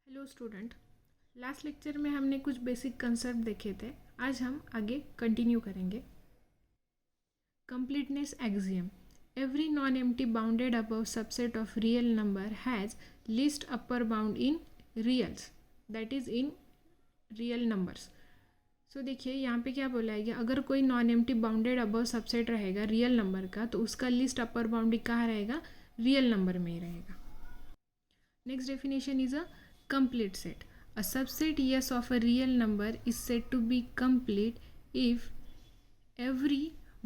Hello student, last lecture में हमने कुछ बेसिक कंसेप्ट देखे थे। आज हम आगे कंटिन्यू करेंगे। Completeness axiom. Every non empty bounded above subset of real number has least upper bound in reals, that is in real numbers. So देखिए यहाँ पे क्या बोला है कि अगर कोई non empty bounded above subset रहेगा रियल नंबर का, तो उसका लीस्ट अपर बाउंड कहाँ रहेगा? रियल नंबर में ही रहेगा। Next definition is a complete set. A subset yes of a real number is said to be complete if every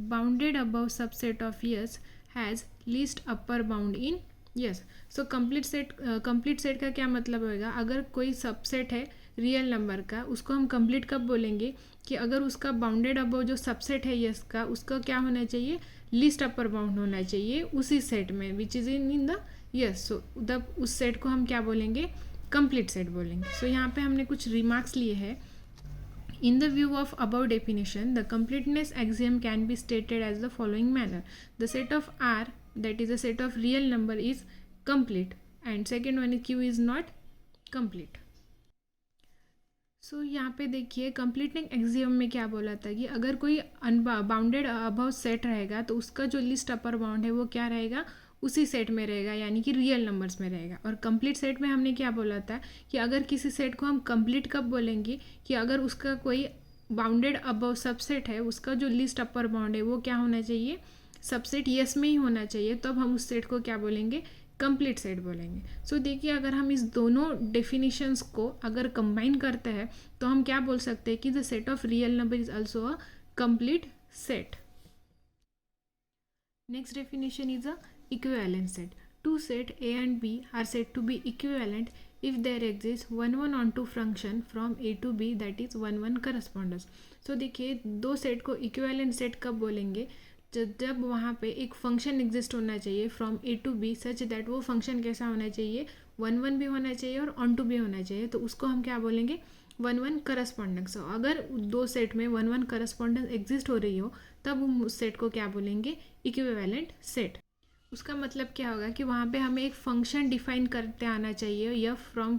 bounded above subset of yes has least upper bound in yes. So complete set का क्या मतलब होगा? अगर कोई subset है real number का, उसको हम कंप्लीट कब बोलेंगे कि अगर उसका बाउंडेड अबव जो सबसेट है यस का, उसका क्या होना चाहिए? लीस्ट अपर बाउंड होना चाहिए उसी सेट में, which is in the yes. So तब उस सेट को हम क्या बोलेंगे? कंप्लीट सेट बोलेंगे। सो यहाँ पे हमने कुछ रिमार्क्स लिए हैं। In the view of above definition, the completeness axiom can be stated as the following manner: the set of R, that is a set of real number, is complete, and second one is Q is not complete. सो यहाँ पे देखिए completeness axiom में क्या बोला था कि अगर कोई बाउंडेड अबव सेट रहेगा तो उसका जो लिस्ट अपर बाउंड है वो क्या रहेगा? उसी सेट में रहेगा, यानी कि रियल नंबर्स में रहेगा। और कंप्लीट सेट में हमने क्या बोला था कि अगर किसी सेट को हम कंप्लीट कब बोलेंगे कि अगर उसका कोई बाउंडेड अबव सबसेट है, उसका जो लिस्ट अपर बाउंड है वो क्या होना चाहिए? सबसेट यस में ही होना चाहिए, तब हम उस सेट को क्या बोलेंगे? कंप्लीट सेट बोलेंगे। सो देखिए अगर हम इस दोनों डेफिनेशंस को अगर कंबाइन करते हैं तो हम क्या बोल सकते हैं कि the set of real number is also a complete set. Next definition is a equivalent set. Two set A and B are said to be equivalent if there exists one onto function from A to B, that is one correspondence. So देखिए दो set को equivalent set कब बोलेंगे? जब वहाँ पे एक function exist होना चाहिए from A to B such that वो फंक्शन कैसा होना चाहिए? वन भी होना चाहिए और ऑन टू भी होना चाहिए, तो उसको हम क्या बोलेंगे? One correspondence. अगर दो सेट में वन करस्पॉन्डेंस एग्जिस्ट हो रही हो तब हम उस सेट को क्या बोलेंगे? Equivalent set. उसका मतलब क्या होगा कि वहाँ पे हमें एक फंक्शन डिफाइन करते आना चाहिए या from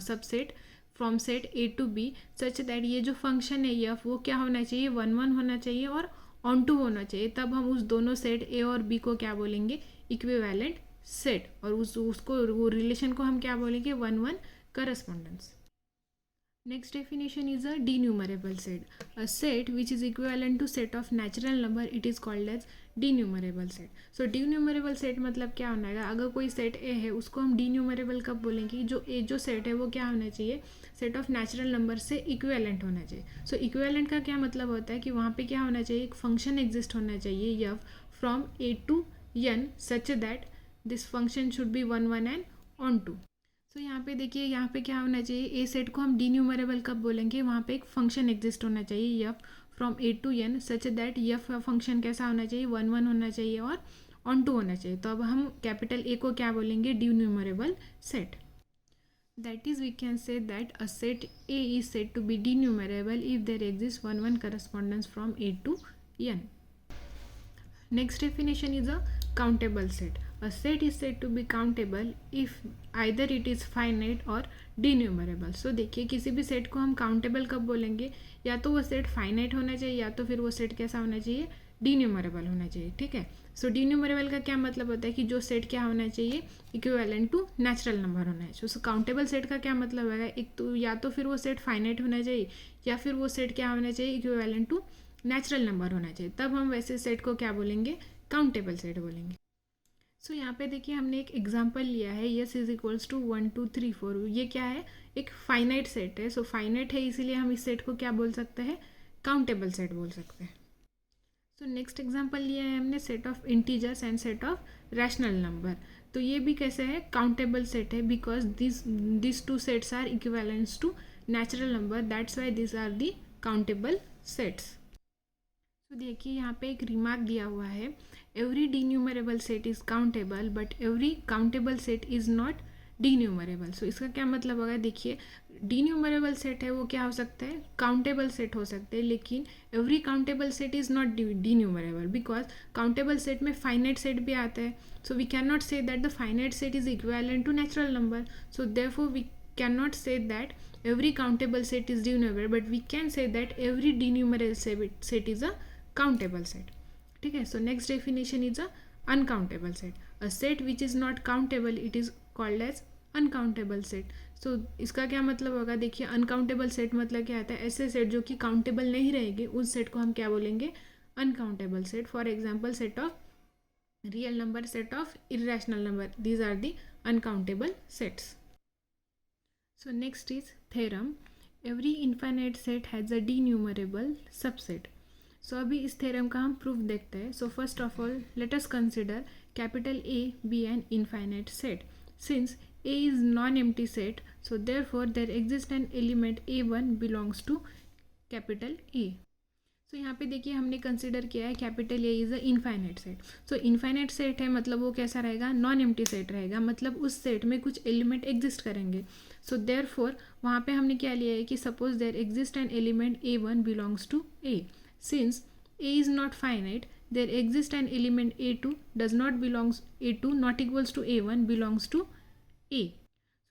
subset from set A to B such that ये जो फंक्शन है यफ वो क्या होना चाहिए? वन होना चाहिए और ऑन टू होना चाहिए, तब हम उस दोनों सेट ए और बी को क्या बोलेंगे? Equivalent set. और उसको वो रिलेशन को हम क्या बोलेंगे? One correspondence. Next definition is a denumerable set. A set which is equivalent to set of natural number, it is called as denumerable set. So denumerable set मतलब क्या होना है? अगर कोई सेट A है उसको हम denumerable कब बोलेंगे? जो सेट है वो क्या होना चाहिए? सेट ऑफ नेचुरल नंबर से इक्विवेलेंट होना चाहिए। सो इक्विवेलेंट का क्या मतलब होता है कि वहाँ पे क्या होना चाहिए? एक फंक्शन एग्जिस्ट होना चाहिए f from A to N such that this function should be one and onto. तो यहाँ पे देखिए यहाँ पे क्या होना चाहिए? ए सेट को हम डीन्यूमरेबल कब बोलेंगे? वहाँ पे एक फंक्शन एग्जिस्ट होना चाहिए f from A to N such that f function कैसा होना चाहिए? वन होना चाहिए और ऑन टू होना चाहिए, तो अब हम कैपिटल ए को क्या बोलेंगे? Denumerable set. That is we can say that a set A is said to be denumerable if there exist one correspondence from A to N. Next definition is a countable set. A set is said to be countable if either it is finite or denumerable. So देखिए किसी भी set को हम countable कब बोलेंगे? या तो वो सेट फाइनाइट होना चाहिए या तो फिर वो सेट कैसा होना चाहिए? डीन्यूमरेबल होना चाहिए। ठीक है। सो डीन्यूमरेबल का क्या मतलब होता है कि जो सेट क्या होना चाहिए? इक्विवेलेंट टू नेचुरल नंबर होना चाहिए। सो काउंटेबल सेट का क्या मतलब है? एक तो या तो फिर वो सेट फाइनाइट होना चाहिए या फिर वो सेट क्या होना चाहिए? इक्विवेलेंट टू नेचुरल नंबर होना चाहिए, तब हम वैसे सेट को क्या बोलेंगे? काउंटेबल सेट बोलेंगे। सो यहाँ पे देखिए हमने एक एग्जांपल लिया है यस इज इक्वल्स टू 1 2 3 4। ये क्या है? एक फाइनाइट सेट है। सो फाइनाइट है इसीलिए हम इस सेट को क्या बोल सकते हैं? काउंटेबल सेट बोल सकते हैं। सो नेक्स्ट एग्जांपल लिया है हमने set of integers and set of rational number. तो ये भी कैसे है? काउंटेबल सेट है because this two sets are equivalents to natural number, that's why this are the countable sets. तो देखिए यहाँ पे एक रिमार्क दिया हुआ है, every denumerable set is countable but every countable set is not denumerable. So इसका क्या मतलब होगा, देखिए डीन्यूमरेबल सेट है वो क्या हो सकता है, काउंटेबल सेट हो सकते हैं, लेकिन every countable set is not denumerable because countable set में फाइनाइट सेट भी आता है. So we can not say that the finite set is equivalent to natural number. So therefore we can not say that every countable set is denumerable, but we can say that every denumerable set is a countable set. ठीक है. So next definition is a uncountable set. A set which is not countable, it is called as uncountable set. So इसका क्या मतलब होगा, देखिए uncountable set मतलब क्या आता है, ऐसे सेट जो कि काउंटेबल नहीं रहेंगे उस सेट को हम क्या बोलेंगे, uncountable set. For example set of real number, set of irrational number, these are the uncountable sets. So next is theorem. Every infinite set has a denumerable subset. So अभी इस theorem का हम proof देखते हैं. So first of all, let us consider capital A be an infinite set. Since A is non-empty set, so therefore there exists an element A1 belongs to capital A. तो यहाँ पे देखिए हमने consider किया है capital A is a infinite set. So infinite set है मतलब वो कैसा रहेगा, नॉन एम्प्टी सेट रहेगा, मतलब उस सेट में कुछ एलिमेंट एग्जिस्ट करेंगे. सो देयरफॉर वहाँ पे हमने क्या लिया है कि suppose there exist an element A1 belongs to A. Since A is not finite, there exist an element A2 does not belongs, A2 not equals to A1 belongs to A.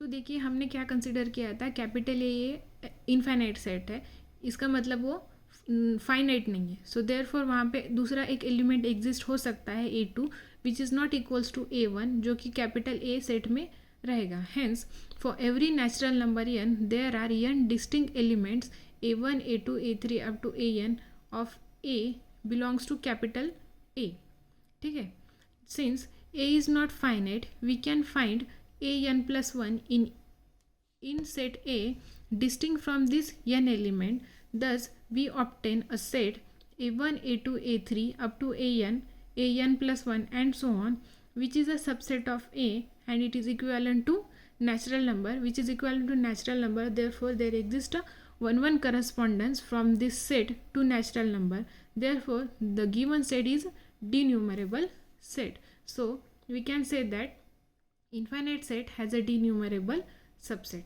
So देखिए हमने क्या consider किया था, capital A infinite set है, इसका मतलब वो finite नहीं है. सो देयरफॉर वहाँ पे दूसरा एक एलिमेंट एग्जिस्ट हो सकता है A2 which is not equals to A1 जो कि कैपिटल ए सेट में रहेगा. Hence for every natural number n there are n distinct elements A1 A2 A3 up to an of A belongs to capital A. ठीक है. Since A is not finite we can find an+1 in set A distinct from this n element. Thus we obtain a set A1 A2 A3 up to an+1 and so on, which is a subset of A and it is equivalent to natural number, which is equivalent to natural number. Therefore there exists a 1-1 correspondence from this set to natural number. Therefore the given set is denumerable set. So we can say that infinite set has a denumerable subset.